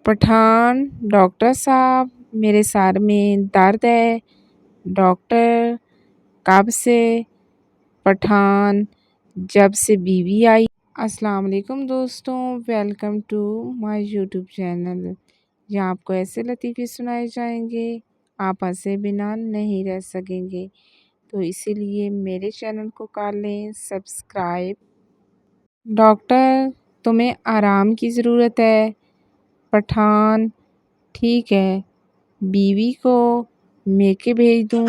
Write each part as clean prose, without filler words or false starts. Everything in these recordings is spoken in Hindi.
पठान। डॉक्टर साहब, मेरे सर में दर्द है। डॉक्टर, कब से? पठान, जब से बीवी आई। अस्सलाम वालेकुम दोस्तों, welcome to my YouTube channel. जहाँ आपको ऐसे लतीफ़े सुनाए जाएंगे आप हंसे बिना नहीं रह सकेंगे, तो इसीलिए मेरे चैनल को कर लें सब्सक्राइब। डॉक्टर, तुम्हें आराम की ज़रूरत है। पठान, ठीक है, बीवी को मेके भेज दूँ?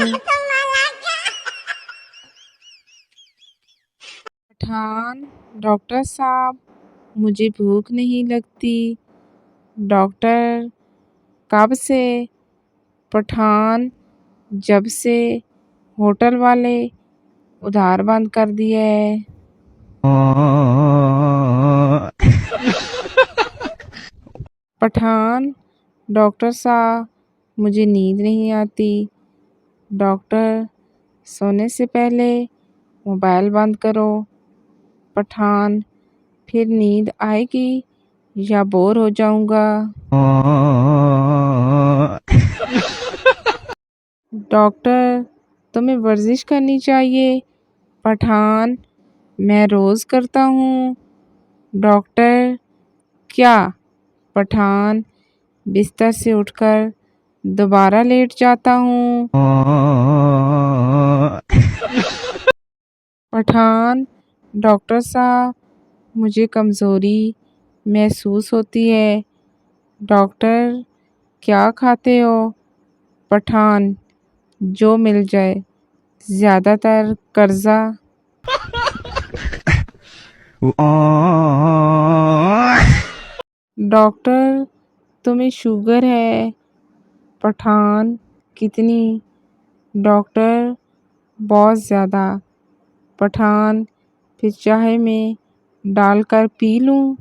पठान, डॉक्टर साहब, मुझे भूख नहीं लगती। डॉक्टर, कब से? पठान, जब से होटल वाले उधार बंद कर दिया है। पठान, डॉक्टर साहब, मुझे नींद नहीं आती। डॉक्टर, सोने से पहले मोबाइल बंद करो। पठान, फिर नींद आएगी या बोर हो जाऊंगा? डॉक्टर, तुम्हें वर्जिश करनी चाहिए। पठान, मैं रोज़ करता हूँ। डॉक्टर, क्या? पठान, बिस्तर से उठकर दोबारा लेट जाता हूँ। पठान, डॉक्टर साहब, मुझे कमज़ोरी महसूस होती है। डॉक्टर, क्या खाते हो? पठान, जो मिल जाए, ज़्यादातर कर्जा। डॉक्टर, तुम्हें शुगर है। पठान, कितनी? डॉक्टर, बहुत ज़्यादा। पठान, फिर चाय में डालकर पी लूँ?